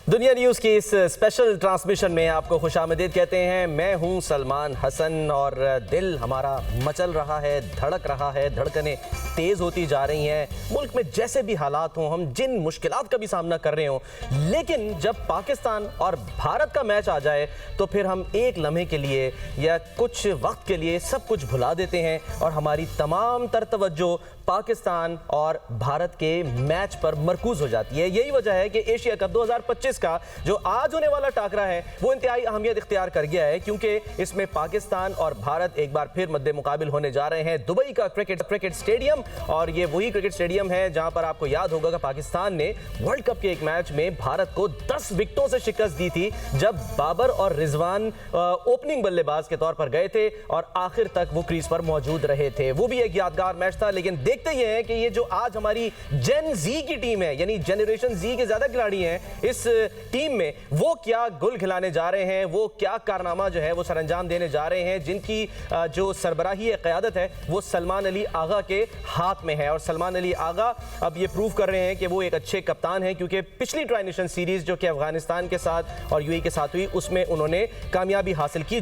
दुनिया न्यूज़ की इस स्पेशल ट्रांसमिशन में आपको खुशामदीद कहते हैं। मैं हूं सलमान हसन और दिल हमारा मचल रहा है, धड़क रहा है, धड़कनें तेज़ होती जा रही हैं। मुल्क में जैसे भी हालात हों, हम जिन मुश्किलात का भी सामना कर रहे हों, लेकिन जब पाकिस्तान और भारत का मैच आ जाए तो फिर हम एक लम्हे के लिए या कुछ वक्त के लिए सब कुछ भुला देते हैं और हमारी तमाम तर तवज्जो पाकिस्तान और भारत के मैच पर मरकूज हो जाती है। यही वजह है कि एशिया कप 2025 का जो आज होने वाला टाकरा है वो इंतहाई अहमियत इख्तियार कर गया है, क्योंकि इसमें पाकिस्तान और भारत एक बार फिर मद्दे मुकाबिल होने जा रहे हैं दुबई का क्रिकेट स्टेडियम। और ये वही क्रिकेट स्टेडियम है जहां पर आपको याद होगा कि पाकिस्तान ने वर्ल्ड कप के एक मैच में भारत को 10 विकेटों से शिकस्त दी थी, जब बाबर और रिजवान ओपनिंग बल्लेबाज के तौर पर गए थे और आखिर तक वो क्रीज पर मौजूद रहे थे। वो भी एक यादगार मैच था। लेकिन देखते ये हैं कि ये जो आज हमारी जेन जी की टीम है, यानी जनरेशन जी के ज्यादा खिलाड़ी हैं इस टीम में, वो क्या गुल खिलाने जा रहे हैं, वो क्या कारनामा जो है वो सरअंजाम देने जा रहे हैं, जिनकी जो सरबराही क़यादत है वो सलमान अली आगा के हाथ में है। और सलमान अली आगा अब ये प्रूव कर रहे हैं कि वो एक अच्छे कप्तान हैं, क्योंकि पिछली ट्राई नेशन सीरीज जो कि अफगानिस्तान के साथ और यूएई के साथ हुई उसमें उन्होंने कामयाबी हासिल की।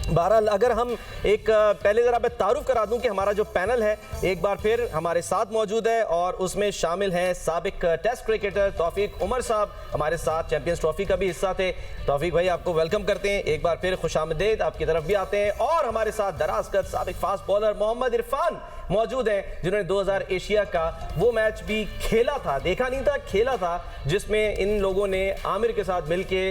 बहरहाल अगर हम एक पहले ज़रा मैं तारुफ करा दूं कि हमारा जो पैनल है एक बार फिर हमारे साथ मौजूद है और उसमें शामिल हैं साबिक टेस्ट क्रिकेटर तौफीक उमर साहब, हमारे साथ चैंपियंस ट्रॉफी का भी हिस्सा थे। तौफीक भाई आपको वेलकम करते हैं, एक बार फिर खुशामदीद आपकी तरफ भी आते हैं। और हमारे साथ दराजकद साबिक फास्ट बॉलर मोहम्मद इरफान मौजूद हैं, जिन्होंने 2000 एशिया का वो मैच भी खेला था, देखा नहीं था खेला था, जिसमें इन लोगों ने आमिर के साथ मिलके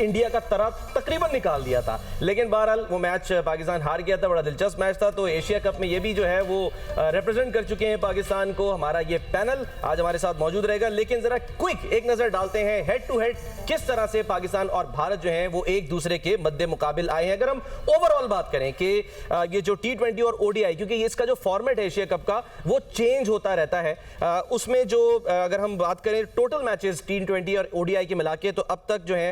इंडिया का तरह तकरीबन निकाल दिया था। लेकिन बहरहाल वो मैच पाकिस्तान हार गया था, बड़ा दिलचस्प मैच था। तो एशिया कप में ये भी जो है वो रिप्रेजेंट कर चुके हैं पाकिस्तान को। हमारा ये पैनल आज हमारे साथ मौजूद रहेगा। लेकिन जरा क्विक एक नजर डालते हैं हेड टू हेड किस तरह से पाकिस्तान और भारत जो है वो एक दूसरे के मद्दे मुकाबिल आए हैं। अगर हम ओवरऑल बात करें कि ये जो T20 और ODI, क्योंकि इसका जो फॉर्मेट है एशिया कप का वो चेंज होता रहता है, उसमें जो अगर हम बात करें टोटल मैचेस T20 और ODI के मिला के, तो अब तक जो है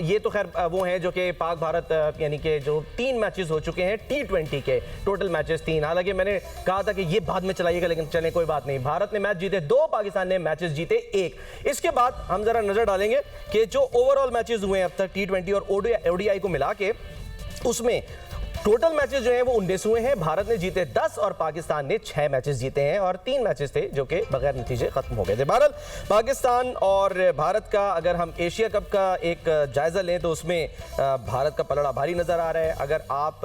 ये तो खैर वो हैं जो कि पाक भारत यानी कि जो 3 मैचेस हो चुके हैं T20 के, टोटल मैचेस 3। हालांकि मैंने कहा था कि ये बाद में चलाइएगा, लेकिन चले कोई बात नहीं। भारत ने मैच जीते 2, पाकिस्तान ने मैचेस जीते 1। इसके बाद हम जरा नजर डालेंगे कि जो ओवरऑल मैचेस हुए हैं अब तक T20 और ODI को मिला के, उसमें टोटल मैचेस जो हैं वो 19 हुए हैं। भारत ने जीते 10 और पाकिस्तान ने 6 मैचेस जीते हैं और 3 मैचेस थे जो कि बगैर नतीजे खत्म हो गए थे। बहरहाल पाकिस्तान और भारत का अगर हम एशिया कप का एक जायजा लें तो उसमें भारत का पलड़ा भारी नजर आ रहा है। अगर आप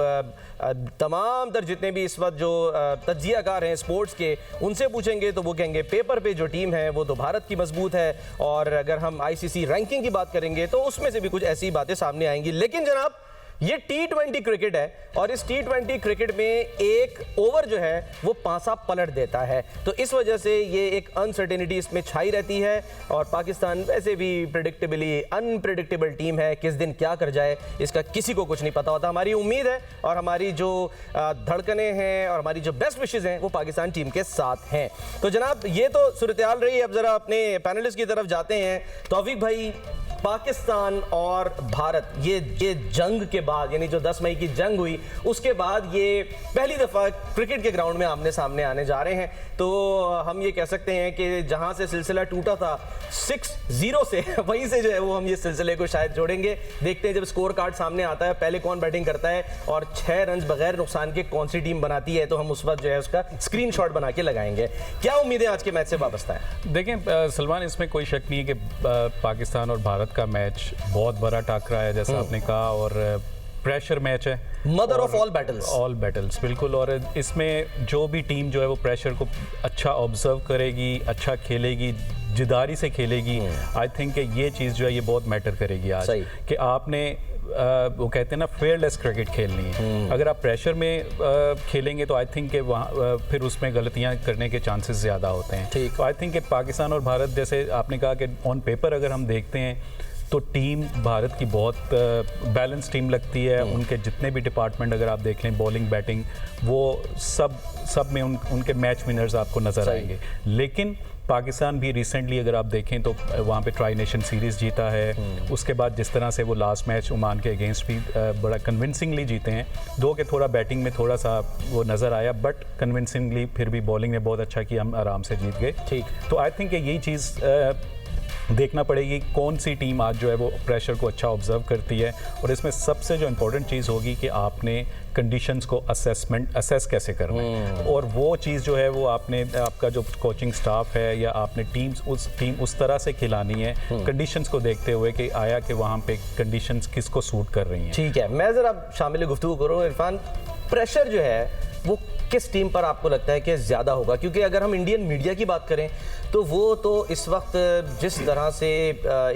तमाम तर जितने भी इस वक्त जो तज्जियाकार हैं स्पोर्ट्स के, उनसे पूछेंगे तो वो कहेंगे पेपर पे जो टीम है वो तो भारत की मजबूत है। और अगर हम ICC रैंकिंग की बात करेंगे तो उसमें से भी कुछ ऐसी बातें सामने आएंगी। लेकिन जनाब ये T20 क्रिकेट है और इस T20 क्रिकेट में एक ओवर जो है वो पासा पलट देता है, तो इस वजह से ये एक अनसर्टेनिटी इसमें छाई रहती है। और पाकिस्तान वैसे भी प्रेडिक्टेबली अनप्रेडिक्टेबल टीम है, किस दिन क्या कर जाए इसका किसी को कुछ नहीं पता होता। हमारी उम्मीद है और हमारी जो धड़कने हैं और हमारी जो बेस्ट विशेज़ हैं वो पाकिस्तान टीम के साथ हैं। तो जनाब ये तो सूरत-ए-हाल रही। अब जरा अपने पैनलिस्ट की तरफ जाते हैं। तौफीक भाई, पाकिस्तान और भारत ये जंग के बाद, यानी जो 10 मई की जंग हुई उसके बाद ये पहली दफ़ा क्रिकेट के ग्राउंड में आमने सामने आने जा रहे हैं। तो हम ये कह सकते हैं कि जहां से सिलसिला टूटा था 6-0 से, वहीं से जो है वो हम ये सिलसिले को शायद जोड़ेंगे। देखते हैं जब स्कोर कार्ड सामने आता है पहले कौन बैटिंग करता है और 6 रन बगैर नुकसान के कौन सी टीम बनाती है, तो हम उस वक्त जो है उसका स्क्रीनशॉट बना के लगाएंगे। क्या उम्मीदें आज के मैच से वाबस्ता है? देखें सलमान, इसमें कोई शक नहीं है कि पाकिस्तान और भारत का मैच बहुत बड़ा टाकरा है, जैसा आपने कहा, और प्रेशर मैच है, मदर ऑफ ऑल बैटल्स। बिल्कुल। और इसमें जो भी टीम जो है वो प्रेशर को अच्छा ऑब्जर्व करेगी, अच्छा खेलेगी, जिदारी से खेलेगी। आई थिंक कि ये चीज़ जो है ये बहुत मैटर करेगी आज, कि आपने वो कहते हैं ना फेयरलेस क्रिकेट खेलनी है। अगर आप प्रेशर में खेलेंगे तो आई थिंक कि वहाँ फिर उसमें गलतियाँ करने के चांसेस ज़्यादा होते हैं। तो आई थिंक कि पाकिस्तान और भारत, जैसे आपने कहा कि ऑन पेपर अगर हम देखते हैं तो टीम भारत की बहुत बैलेंस टीम लगती है। उनके जितने भी डिपार्टमेंट अगर आप देख लें, बॉलिंग, बैटिंग, वो सब में उनके मैच विनर्स आपको नज़र आएंगे। लेकिन पाकिस्तान भी रिसेंटली अगर आप देखें तो वहाँ पे ट्राई नेशन सीरीज़ जीता है। उसके बाद जिस तरह से वो लास्ट मैच ओमान के अगेंस्ट भी बड़ा कन्विंसिंगली जीते हैं, दो के थोड़ा बैटिंग में थोड़ा सा वो नज़र आया, बट कन्विंसिंगली फिर भी बॉलिंग ने बहुत अच्छा किया, हम आराम से जीत गए। ठीक। तो आई थिंक यही चीज़ देखना पड़ेगी कौन सी टीम आज जो है वो प्रेशर को अच्छा ऑब्जर्व करती है, और इसमें सबसे जो इम्पोर्टेंट चीज़ होगी कि आपने कंडीशंस को असेस कैसे करना है, और वो चीज़ जो है वो आपने आपका जो कोचिंग स्टाफ है या आपने टीम उस तरह से खिलानी है कंडीशंस को देखते हुए कि आया कि वहाँ पे कंडीशंस किसको सूट कर रही हैं। ठीक है, मैं ज़रा शामिल गुफ्तगू करूँ। इरफान, प्रेशर जो है वो किस टीम पर आपको लगता है कि ज़्यादा होगा? क्योंकि अगर हम इंडियन मीडिया की बात करें तो वो तो इस वक्त जिस तरह से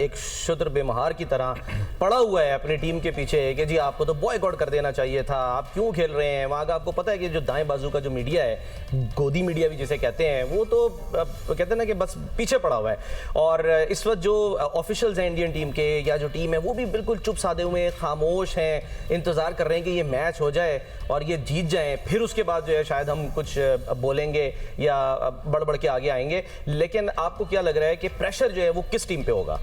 एक शुद्र बेमहार की तरह पड़ा हुआ है अपनी टीम के पीछे कि जी आपको तो बॉयकॉट कर देना चाहिए था, आप क्यों खेल रहे हैं। वहाँ का आपको पता है कि जो दाएं बाजू का जो मीडिया है, गोदी मीडिया भी जिसे कहते हैं, वो तो कहते हैं ना कि बस पीछे पड़ा हुआ है। और इस वक्त जो ऑफिशियल्स हैं इंडियन टीम के या जो टीम है, वो भी बिल्कुल चुप साधे हुए खामोश हैं, इंतज़ार कर रहे हैं कि ये मैच हो जाए और ये जीत जाएँ, फिर उसके बाद जो है शायद हम कुछ बोलेंगे या बढ़ बढ़ के आगे आएंगे। लेकिन आपको क्या लग रहा है कि प्रेशर जो है वो किस टीम पे होगा?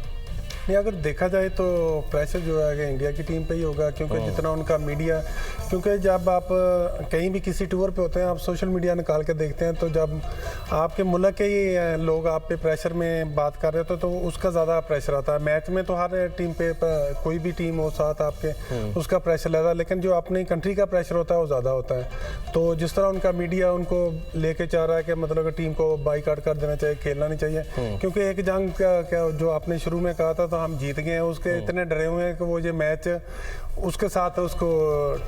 नहीं, अगर देखा जाए तो प्रेशर जो है कि इंडिया की टीम पे ही होगा, क्योंकि जितना उनका मीडिया, क्योंकि जब आप कहीं भी किसी टूर पे होते हैं, आप सोशल मीडिया निकाल के देखते हैं, तो जब आपके मुल्क के ही लोग आप पे प्रेशर में बात कर रहे होते तो उसका ज़्यादा प्रेशर आता है। मैच में तो हर टीम पे कोई भी टीम हो साथ आपके, उसका प्रेशर लगता है, लेकिन जो अपनी कंट्री का प्रेशर होता है वो ज़्यादा होता है। तो जिस तरह उनका मीडिया उनको लेके चाह रहा है कि मतलब टीम को बाईकाट कर देना चाहिए, खेलना नहीं चाहिए, क्योंकि एक जंग क्या जो आपने शुरू में कहा था तो हम जीत गए हैं, उसके इतने डरे हुए हैं कि वो ये मैच उसके साथ उसको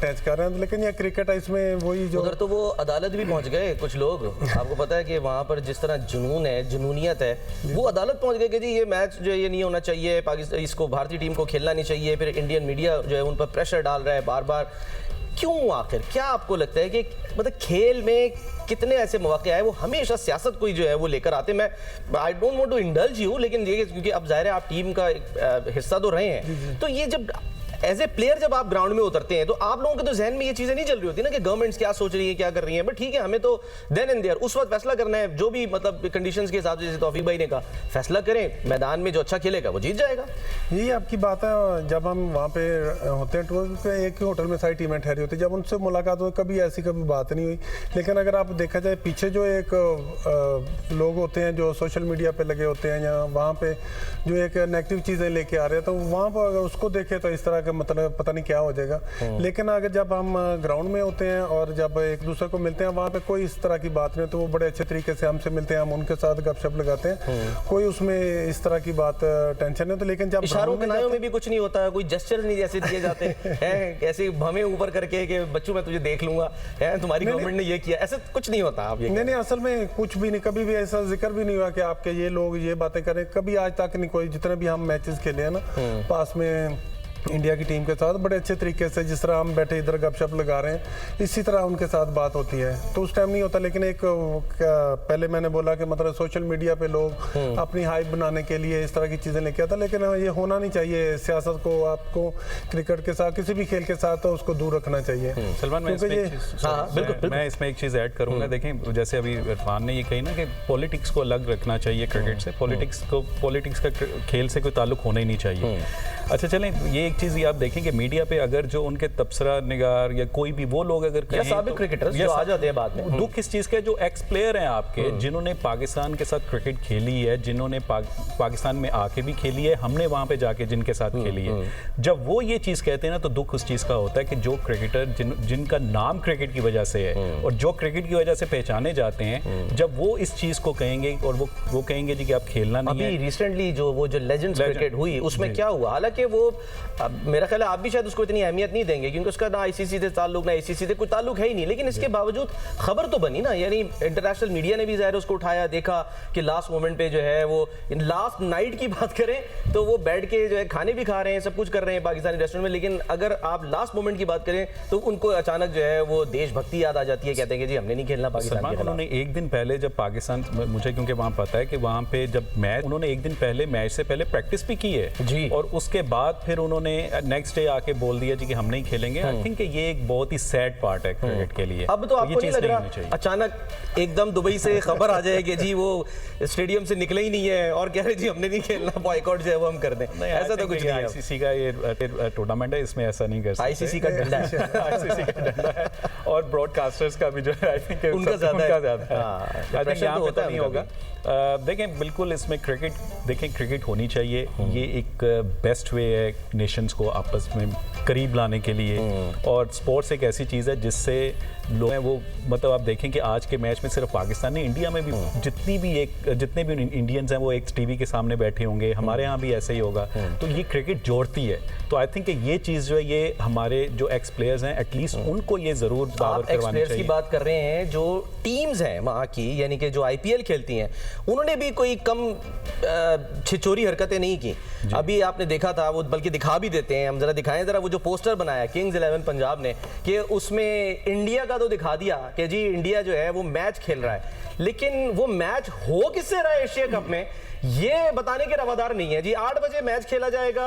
टच कर रहे हैं। लेकिन ये क्रिकेट है, इसमें वही जो उधर तो वो अदालत भी पहुंच गए कुछ लोग। आपको पता है कि वहाँ पर जिस तरह जुनून है, जुनूनियत है, वो अदालत पहुंच गए कि जी ये मैच जो है ये नहीं होना चाहिए, पाकिस्तान इसको भारतीय टीम को खेलना नहीं चाहिए। फिर इंडियन मीडिया जो है उन पर प्रेशर डाल रहा है बार बार। क्यों आखिर क्या आपको लगता है कि मतलब खेल में कितने ऐसे मौके आए, वो हमेशा सियासत कोई जो है वो लेकर आते? मैं I don't want to indulge you, लेकिन ये क्योंकि अब जाहिर है आप टीम का हिस्सा तो रहे हैं, तो ये जब एज ए प्लेयर जब आप ग्राउंड में उतरते हैं तो आप लोगों के तो जहन में ये चीजें नहीं चल रही होती ना कि गवर्नमेंट्स क्या सोच रही है, क्या कर रही है। बट ठीक है, हमें तो देन एंड देयर उस वक्त फैसला करना है, जो भी मतलब कंडीशंस के हिसाब से, जैसे तौफीक भाई ने कहा, फैसला करें, मैदान में जो अच्छा खेलेगा वो जीत जाएगा। यही आपकी बात है। जब हम वहाँ पे होते हैं टूर पे, एक ही होटल में सारी टीमें ठहरी होती है, जब उनसे मुलाकात हो कभी ऐसी कभी बात नहीं हुई। लेकिन अगर आप देखा जाए पीछे जो एक लोग होते हैं जो सोशल मीडिया पे लगे होते हैं या वहाँ पे जो एक नेगेटिव चीज़ें लेके आ रहे हैं, तो वहाँ पर अगर उसको देखें तो इस तरह का मतलब पता नहीं क्या हो जाएगा। लेकिन अगर जब हम ग्राउंड में होते हैं और जब एक दूसरे को मिलते हैं, वहाँ पे कोई इस तरह की बात नहीं, तो वो बड़े अच्छे तरीके से हमसे मिलते हैं, हम उनके साथ गपशप लगाते हैं, कोई उसमें इस तरह की बात टेंशन नहीं। तो लेकिन जब इशारों में भी कुछ नहीं होता है, कोई जेस्चर नहीं जैसे दिए जाते हैं ऐसे भमे ऊपर करके कि बच्चों मैं तुझे देख लूंगा, तुम्हारी गवर्नमेंट ने ये किया, ऐसा कुछ नहीं होता। आप ये नहीं, असल में कुछ भी नहीं, कभी भी ऐसा जिक्र भी नहीं हुआ कि आपके ये लोग ये बातें करें, कभी आज तक नहीं। कोई जितने भी हम मैचेस खेले हैं ना पास में इंडिया की टीम के साथ, बड़े अच्छे तरीके से जिस तरह हम बैठे इधर गपशप लगा रहे हैं, इसी तरह उनके साथ बात होती है। तो उस टाइम नहीं होता। लेकिन एक पहले मैंने बोला कि मतलब सोशल मीडिया पे लोग अपनी हाइप बनाने के लिए इस तरह की चीज़ें लेके आता, लेकिन ये होना नहीं चाहिए। सियासत को आपको क्रिकेट के साथ, किसी भी खेल के साथ, तो उसको दूर रखना चाहिए। सलमान, मैं इसमें एक चीज़ ऐड करूँगा। देखें, जैसे अभी इरफान ने ये कही ना कि पॉलिटिक्स को अलग रखना चाहिए क्रिकेट से, पॉलिटिक्स का खेल से कोई ताल्लुक होना ही नहीं चाहिए। अच्छा, चलें, ये एक चीज़ आप देखें कि मीडिया पे अगर जो उनके तबसरा निगार या कोई भी वो लोग अगर कहें, साबिक क्रिकेटर्स जो आ जाते हैं बाद में, दुख इस चीज़ के जो एक्स प्लेयर हैं आपके, जिन्होंने पाकिस्तान के साथ क्रिकेट खेली है, जिन्होंने पाकिस्तान में आके भी खेली है, हमने वहाँ पे जाके जिनके साथ खेली है, जब वो ये चीज़ कहते हैं ना, तो दुख उस चीज़ का होता है कि जो क्रिकेटर जिनका नाम क्रिकेट की वजह से है और जो क्रिकेट की वजह से पहचाने जाते हैं, जब वो इस चीज़ को कहेंगे और वो कहेंगे जी कि आप खेलना नहीं है। अभी रिसेंटली वो जो लेजेंड्स क्रिकेट हुई, उसमें क्या हुआ? हालांकि वो मेरा ख्याल है आप भी शायद उसको इतनी अहमियत नहीं देंगे क्योंकि उसका ना आईसीसी से ताल्लुक ना आईसीसी से कोई ताल्लुक है ही नहीं, लेकिन इसके बावजूद खबर तो बनी ना। यानी इंटरनेशनल मीडिया ने भी ज़ाहिर उसको उठाया, देखा कि लास्ट मोमेंट पे जो है वो लास्ट नाइट की बात करें तो वो बैठ के जो है खाने भी खा रहे हैं, सब कुछ कर रहे हैं पाकिस्तानी रेस्टोरेंट में। लेकिन अगर आप लास्ट मोमेंट की बात करें तो उनको अचानक जो है वो देशभक्ति याद आ जाती है, कहते हैं कि जी हमने नहीं खेलना पाकिस्तान के खिलाफ। उन्होंने एक दिन पहले जब पाकिस्तान, मुझे क्योंकि वहाँ पता है कि वहाँ पे जब मैच, उन्होंने एक दिन पहले मैच से पहले प्रैक्टिस भी की है जी, और उसके बाद फिर उन्होंने नेक्स्ट डे आके बोल दिया जी कि हम नहीं खेलेंगे, आई थिंक ये एक बहुत ही सैड पार्ट है क्रिकेट के लिए। अब तो आपको नहीं लग रहा अचानक एकदम दुबई से खबर आ जाएगी जी वो स्टेडियम से निकले ही नहीं है और कह रहे जी हमने नहीं खेलना, बॉयकॉट जो है वो हम कर दें? ऐसा तो कुछ नहीं है। आईसीसी का ये टूर्नामेंट है, इसमें ऐसा नहीं कर सकते। आईसीसी का डंडा है आईसीसी का डंडा है और ब्रॉडकास्टर्स का भी जो है आई थिंक उनका ज्यादा है। आई थिंक यहाँ पे तो नहीं होगा। देखें बिल्कुल इसमें क्रिकेट होनी चाहिए, ये एक बेस्ट वे है नेशंस को आपस में करीब लाने के लिए, और स्पोर्ट्स एक ऐसी चीज़ है जिससे लोग हैं वो मतलब आप देखें कि आज के मैच में सिर्फ पाकिस्तान नहीं, इंडिया में भी जितने भी इंडियंस हैं वो एक टीवी के सामने बैठे होंगे, हमारे यहाँ भी ऐसे ही होगा। तो ये क्रिकेट जोड़ती है, तो आई थिंक ये चीज़ जो है ये हमारे जो एक्स प्लेयर्स हैं एटलीस्ट उनको ये ज़रूर बावर करवानी चाहिए। की बात कर रहे हैं जो टीम्स हैं वहाँ की, यानी कि जो आईपीएल खेलती हैं, उन्होंने भी कोई कम छिचोरी हरकतें नहीं की। अभी आपने देखा था, वो बल्कि दिखा भी देते हैं, हम जरा दिखाएं जरा वो जो पोस्टर बनाया किंग्स 11 पंजाब ने, कि उसमें इंडिया का तो दिखा दिया कि जी इंडिया जो है वो मैच खेल रहा है, लेकिन वो मैच हो किससे रहा है एशिया कप में ये बताने के रवादार नहीं है जी। 8 बजे मैच खेला जाएगा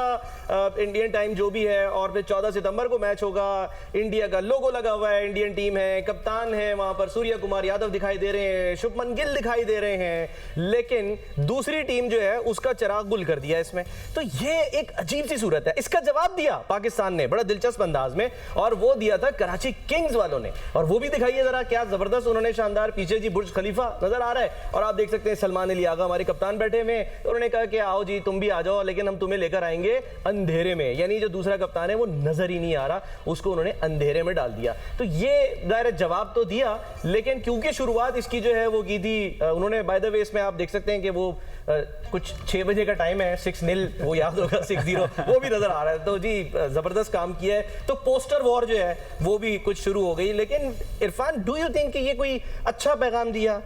इंडियन टाइम जो भी है, और फिर 14 सितंबर को मैच होगा। इंडिया का लोगो लगा हुआ है, इंडियन टीम है, कप्तान है वहां पर सूर्य कुमार यादव दिखाई दे रहे हैं, शुभमन गिल दिखाई दे रहे हैं, लेकिन दूसरी टीम जो है उसका चिराग गुल कर दिया इसमें। तो ये एक अजीब सी सूरत है। इसका जवाब दिया पाकिस्तान ने बड़ा दिलचस्प अंदाज में, और वो दिया था कराची किंग्स वालों ने, और वो भी दिखाइए जरा क्या जबरदस्त उन्होंने शानदार, पीछे जी बुर्ज खलीफा नजर आ रहा है, और आप देख सकते हैं सलमान अली आगा हमारे कप्तान बैठे में, उन्होंने कहा कि आओ जी तुम भी आ जाओ, लेकिन हम तुम्हें लेकर आएंगे अंधेरे में, यानी जो दूसरा कप्तान है वो नजर ही नहीं आ रहा, उसको उन्होंने अंधेरे में डाल दिया। तो ये डायरेक्ट जवाब तो दिया, लेकिन क्योंकि शुरुआत इसकी जो है वो की थी उन्होंने, बाय द वे इसमें आप देख सकते हैं कि वो कुछ 6 बजे का टाइम है, 6-0 वो याद होगा, 6-0 वो भी नजर आ रहा है। तो जी जबरदस्त काम किया है। तो पोस्टर वॉर जो है वो भी कुछ शुरू हो गई, लेकिन इरफान डू यू थिंक कि ये कोई अच्छा पैगाम दिया?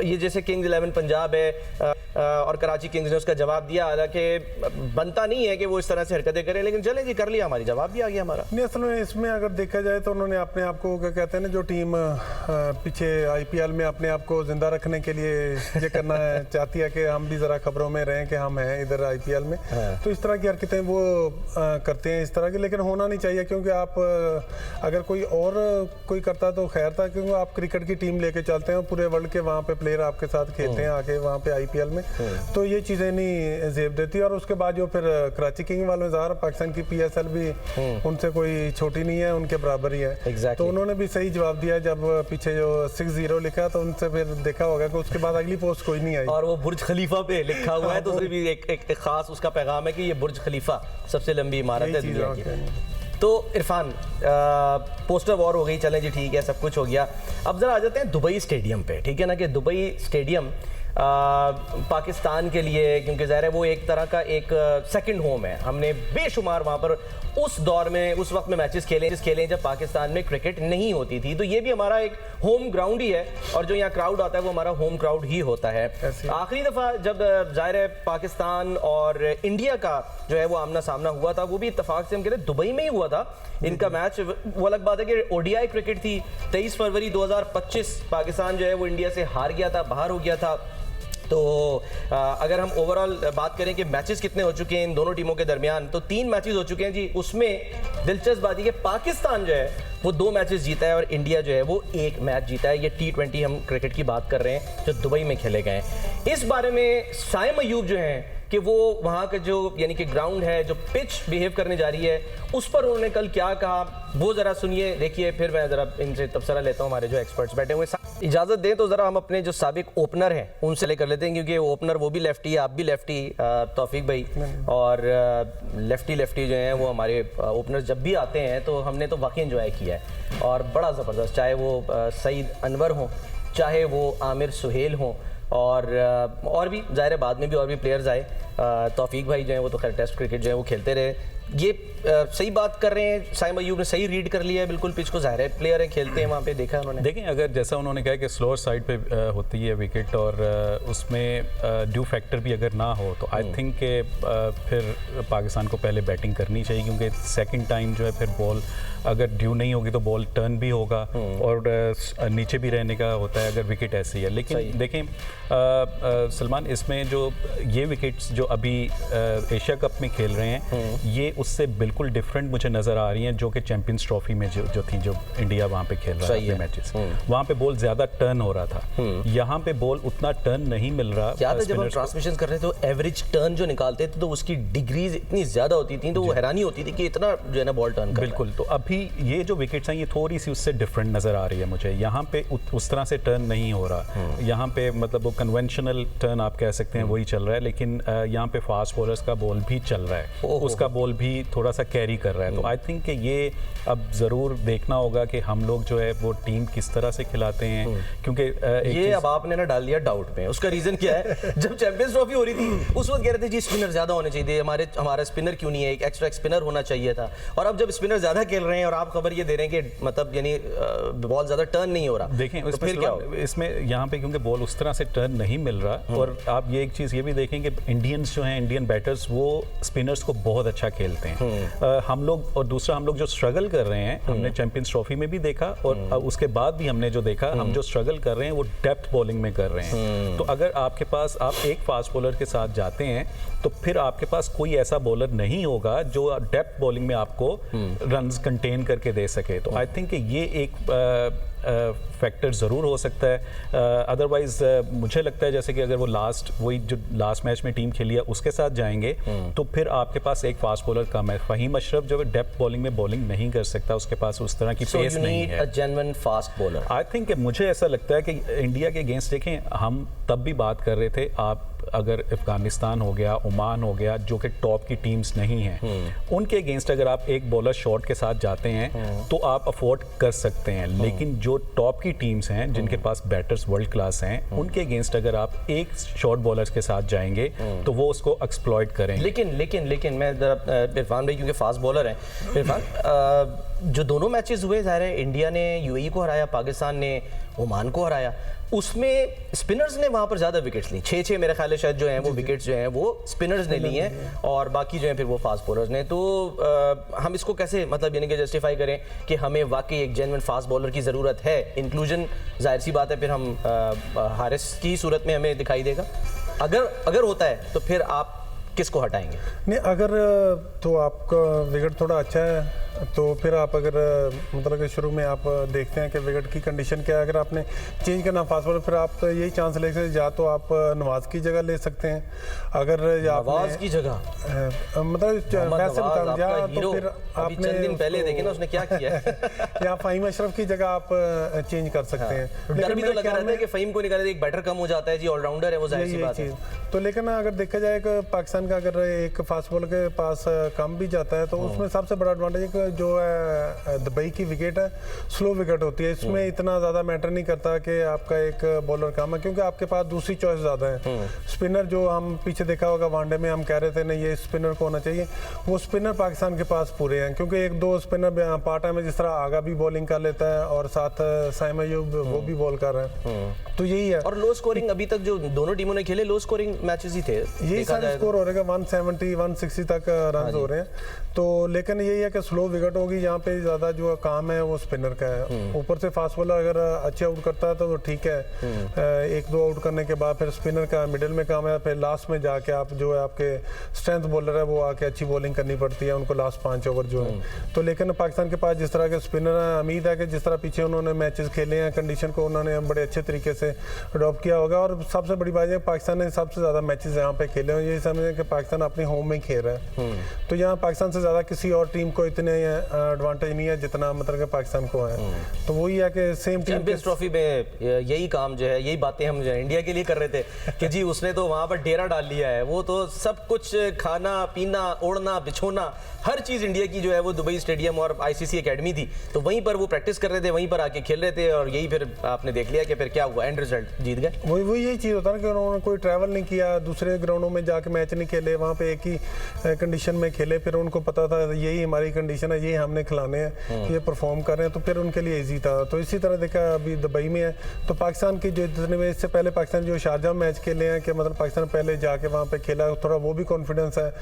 ये जैसे किंग्स 11 पंजाब है और कराची किंग्स ने उसका जवाब दिया, हालांकि बनता नहीं है कि वो इस तरह से हरकतें करें, लेकिन चले जी कर लिया, हमारी जवाब भी आ गया हमारा। नहीं, असल में इसमें अगर देखा जाए तो उन्होंने अपने आप को क्या कहते हैं ना, जो टीम पीछे आईपीएल में अपने आप को जिंदा रखने के लिए ये करना है, चाहती है कि हम भी जरा खबरों में रहें कि हम हैं इधर आईपीएल में, तो इस तरह की हरकतें वो करते हैं इस तरह की, लेकिन होना नहीं चाहिए, क्योंकि आप अगर कोई करता तो खैर था, क्योंकि आप क्रिकेट की टीम लेके चलते हैं, पूरे वर्ल्ड के वहाँ पे प्लेयर आपके साथ खेलते हैं आके वहाँ पे आईपीएल में, तो ये चीजें नहीं जेब देती। और उसके बाद जो फिर कराची किंग वालों ज़ाहिर पाकिस्तान की पीएसएल भी उनसे कोई छोटी नहीं है, उनके बराबर ही है। तो उन्होंने भी सही जवाब दिया, जब पीछे जो 6-0 लिखा तो उनसे फिर देखा होगा कि उसके बाद अगली पोस्ट कोई नहीं आई, और वो बुर्ज खलीफा पे लिखा हुआ है, तो उसमें भी एक खास उसका पैगाम है कि ये बुर्ज खलीफा सबसे लंबी इमारत है दुनिया की। तो इरफान पोस्टर वॉर हो गई, चलें जी ठीक है, सब कुछ हो गया। अब जरा आ जाते हैं दुबई स्टेडियम पे, ठीक है ना, कि दुबई स्टेडियम पाकिस्तान के लिए, क्योंकि ज़ाहिर है वो एक तरह का एक सेकंड होम है। हमने बेशुमार वहाँ पर उस दौर में उस वक्त में मैचेस खेले जब पाकिस्तान में क्रिकेट नहीं होती थी, तो ये भी हमारा एक होम ग्राउंड ही है, और जो यहाँ क्राउड आता है वो हमारा होम क्राउड ही होता है। आखिरी दफ़ा जब ज़ाहिर है पाकिस्तान और इंडिया का जो है वो आमना सामना हुआ था, वो भी इत्तेफाक से हम कहते हैं दुबई में ही हुआ था इनका मैच। वो अलग बात है कि ओडीआई क्रिकेट थी, 23 फरवरी 2025 पाकिस्तान जो है वो इंडिया से हार गया था, बाहर हो गया था। तो अगर हम ओवरऑल बात करें कि मैचेस कितने हो चुके हैं इन दोनों टीमों के दरमियान, तो 3 मैचेस हो चुके हैं जी। उसमें दिलचस्प बात है कि पाकिस्तान जो है वो 2 मैचेस जीता है और इंडिया जो है वो 1 मैच जीता है। ये T20 हम क्रिकेट की बात कर रहे हैं जो दुबई में खेले गए हैं। इस बारे में साइम अयूब जो हैं कि वो वहाँ का जो यानी कि ग्राउंड है, जो पिच बिहेव करने जा रही है, उस पर उन्होंने कल क्या कहा वो ज़रा सुनिए, देखिए, फिर मैं ज़रा इनसे तबसरा लेता हूँ। हमारे जो एक्सपर्ट्स बैठे हुए, इजाज़त दें तो ज़रा हम अपने जो साबिक ओपनर हैं उनसे ले कर लेते हैं, क्योंकि ओपनर वो भी लेफ्टी, आप भी लेफ्टी, तौफीक भाई, और लेफ्टी जो हैं वो हमारे ओपनर्स जब भी आते हैं तो हमने तो वाकई एंजॉय किया है, और बड़ा ज़बरदस्त, चाहे वो सईद अनवर हों, चाहे वो आमिर सुहेल हों, और भी ज़ाहिर है बाद में भी और भी प्लेयर्स आए। तौफीक भाई जो हैं वो तो खैर टेस्ट क्रिकेट जो है वो खेलते रहे। ये सही बात कर रहे हैं, साइम अयूब ने सही रीड कर लिया है बिल्कुल पिच को, ज़ाहिर है प्लेयर है, खेलते हैं वहाँ पे, देखा उन्होंने। देखें, अगर जैसा उन्होंने कहा कि स्लोअर साइड पे होती है विकेट, और उसमें ड्यू फैक्टर भी अगर ना हो, तो आई थिंक कि फिर पाकिस्तान को पहले बैटिंग करनी चाहिए, क्योंकि सेकंड टाइम जो है फिर बॉल अगर ड्यू नहीं होगी तो बॉल टर्न भी होगा और नीचे भी रहने का होता है अगर विकेट ऐसी है। लेकिन देखें सलमान, इसमें जो ये विकेट्स जो अभी एशिया कप में खेल रहे हैं, ये उससे बिल्कुल डिफरेंट मुझे नज़र आ रही हैं जो कि चैंपियंस ट्रॉफी में जो थी, जो इंडिया वहाँ पे खेल रहा है मैचेस, वहाँ पे बॉल ज़्यादा टर्न हो रहा था, यहाँ पे बॉल उतना टर्न नहीं मिल रहा। ज़्यादा जब हम ट्रांसमिशन कर रहे थे तो एवरेज टर्न जो निकालते थे तो उसकी डिग्रीज इतनी ज़्यादा होती थी, तो वो हैरानी होती थी कि इतना जो है ना बॉल टर्न कर। बिल्कुल, तो अभी ये जो विकेट्स हैं ये थोड़ी सी उससे डिफरेंट नज़र आ रही है मुझे, यहाँ पे उस तरह से टर्न नहीं हो रहा, यहाँ पे मतलब वो कन्वेंशनल टर्न आप कह सकते हैं वही चल रहा है, लेकिन यहाँ पे फास्ट बॉलर्स का बॉल भी चल रहा है, उसका बॉल भी थोड़ा सा कैरी कर रहा है। तो आई थिंक कि ये अब ज़रूर देखना होगा कि हम लोग जो है वो टीम किस तरह से खिलाते हैं, क्योंकि ये अब आपने ना डाल दिया डाउट में। उसका रीज़न क्या है, जब चैंपियंस ट्रॉफी हो रही थी उस वक्त कह रहे थे जी स्पिनर ज़्यादा होने चाहिए, हमारा स्पिनर क्यों नहीं है, एक एक्स्ट्रा स्पिनर होना चाहिए था, और अब जब स्पिनर ज़्यादा खेल रहे हैं और आप खबर ये दे रहे हैं कि मतलब यानी बॉल ज़्यादा टर्न नहीं हो रहा, देखें तो फिर क्या होगा? इसमें यहाँ पे क्योंकि बॉल उस तरह से टर्न नहीं मिल रहा, और आप ये एक चीज़ ये भी देखें कि इंडियंस जो हैं, इंडियन बैटर्स वो स्पिनर्स को बहुत अच्छा खेलते हैं। हम लोग, और दूसरा हम लोग जो स्ट्रगल कर रहे हैं, हमने चैंपियंस ट्रॉफी में भी देखा और उसके बाद भी हमने जो देखा, हम जो स्ट्रगल कर रहे हैं वो डेप्थ बॉलिंग में कर रहे हैं। तो अगर आपके पास आप एक फास्ट बॉलर के साथ जाते हैं तो फिर आपके पास कोई ऐसा बॉलर नहीं होगा जो डेप्थ बॉलिंग में आपको रन्स कंटेन करके दे सके। तो आई थिंक ये एक फैक्टर ज़रूर हो सकता है। अदरवाइज मुझे लगता है जैसे कि अगर वो वही जो लास्ट मैच में टीम खेली है उसके साथ जाएंगे तो फिर आपके पास एक फास्ट बॉलर कम है। फ़हीम अशरफ जो है डेप्थ बॉलिंग में बॉलिंग नहीं कर सकता, उसके पास उस तरह की पेस नहीं है। Genuine fast bowler. I think मुझे ऐसा लगता है कि इंडिया के अगेंस्ट देखें, हम तब भी बात कर रहे थे, आप अगर अफगानिस्तान हो गया, ओमान हो गया, जो कि टॉप की टीम्स नहीं हैं, उनके अगेंस्ट अगर आप एक बॉलर शॉट के साथ जाते हैं तो आप अफोर्ड कर सकते हैं। लेकिन जो टॉप की टीम्स हैं जिनके पास बैटर्स वर्ल्ड क्लास हैं, उनके अगेंस्ट अगर आप एक शॉर्ट बॉलर्स के साथ जाएंगे तो वो उसको एक्सप्लॉइट करेंगे। लेकिन मैं इरफान भाई क्योंकि फास्ट बॉलर हैं, इरफान जो दोनों मैचेस हुए, ज़ाहिर है इंडिया ने यूएई को हराया, पाकिस्तान ने ओमान को हराया, उसमें स्पिनर्स ने वहाँ पर ज़्यादा विकेट्स ली, 6-6 मेरे ख्याल है शायद जो हैं वो विकेट्स जो हैं वो स्पिनर्स ने ली हैं, और बाकी जो हैं फिर वो फास्ट बॉलर्स ने। तो हम इसको कैसे मतलब यानी कि जस्टिफाई करें कि हमें वाकई एक जेन्युइन फास्ट बॉलर की ज़रूरत है? इंक्लूजन जाहिर सी बात है फिर हम हारिस की सूरत में हमें दिखाई देगा, अगर होता है तो फिर आप किसको हटाएंगे? नहीं, अगर तो आपका विकेट थोड़ा अच्छा है तो फिर आप अगर मतलब कि शुरू में आप देखते हैं कि विकेट की कंडीशन क्या है, अगर आपने चेंज करना फास्ट बॉलर, फिर आप यही चांस ले सकते हैं, या तो आप नवाज की जगह ले सकते हैं, अगर नवाज की जगह मतलब वैसे बता या तो फिर आपने चंद दिन पहले देखे ना उसने क्या किया है या फ़हीम अशरफ की जगह आप चेंज कर सकते हैं। डर भी तो लगा रहता है कि फ़हीम को निकाले एक बैटर कम हो जाता है जी, ऑलराउंडर है वो, जाहिर सी बात है। तो लेकिन अगर देखा जाए कि पाकिस्तान का अगर एक फास्ट बॉलर के पास कम भी जाता है तो उसमें सबसे बड़ा एडवांटेज है जो है दुबई की विकेट है, स्लो विकेट होती है, इसमें इतना ज़्यादा मैटर नहीं करता कि आपका एक बॉलर कम है, क्योंकि आपके पास दूसरी चॉइस ज़्यादा है। स्पिनर जो हम पीछे देखा होगा वनडे में हम कह रहे थे नहीं ये स्पिनर को होना चाहिए, वो स्पिनर पाकिस्तान के पास पूरे हैं, क्योंकि एक दो स्पिनर पार्ट टाइम में जिस तरह आगा भी बॉलिंग कर लेता है और साथ साइम अयूब वो भी बॉल कर रहे हैं, तो यही है। और लो स्कोरिंग अभी तक जो दोनों टीमों ने खेले लो स्कोरिंग मैचेस ही थे, यही सारे स्कोर हो रहे हैं 170 160 तक रन हो रहे हैं। तो लेकिन यही है कि स्लो विकेट होगी, यहाँ पे ज़्यादा जो काम है वो स्पिनर का है। ऊपर से फास्ट बॉलर अगर अच्छे आउट करता है तो ठीक है, एक दो आउट करने के बाद फिर स्पिनर का मिडिल में काम है, फिर लास्ट में जाके आप जो है आपके स्ट्रेंथ बॉलर है वो आके अच्छी बॉलिंग करनी पड़ती है उनको लास्ट 5 ओवर जो है। तो लेकिन पाकिस्तान के पास जिस तरह के स्पिनर है, उम्मीद है कि जिस तरह पीछे उन्होंने मैचेस खेले हैं कंडीशन को उन्होंने बड़े अच्छे तरीके से अडॉप्ट किया होगा। और सबसे बड़ी बात है पाकिस्तान ने सबसे ज़्यादा मैचेस यहाँ पे खेले हैं, यही समझें कि पाकिस्तान अपने होम में खेल रहा है, तो यहाँ पाकिस्तान से ज़्यादा किसी और टीम को इतने एडवांटेज नहीं है जितना मतलब कि पाकिस्तान को है। तो वही है कि सेम टीम चैंपियंस ट्रॉफी में यही काम जो है, यही बातें हम जो है इंडिया के लिए कर रहे थे कि जी उसने तो वहाँ पर डेरा डाल लिया है, वो तो सब कुछ खाना पीना ओढ़ना बिछोना हर चीज़ इंडिया की जो है वो दुबई स्टेडियम और आईसीसी एकेडमी थी, तो वहीं पर वो प्रैक्टिस कर रहे थे, वहीं पर आके खेल रहे थे, और यही फिर आपने देख लिया कि फिर क्या हुआ, एंड रिजल्ट जीत गए। वही यही चीज़ होता है ना कि उन्होंने कोई ट्रैवल नहीं किया, दूसरे ग्राउंडों में जाके मैच नहीं खेले, वहाँ पे एक ही कंडीशन में खेले, फिर उनको पता था यही हमारी कंडीशन है, यही हमने खिलाने हैं, ये परफॉर्म कर रहे हैं, तो फिर उनके लिए ईजी था। तो इसी तरह देखा अभी दुबई में है, तो पाकिस्तान की जो जितने में इससे पहले पाकिस्तान जो शारजाह मैच खेले हैं कि मतलब पाकिस्तान पहले जाके वहाँ पे खेला, थोड़ा वो भी कॉन्फिडेंस है।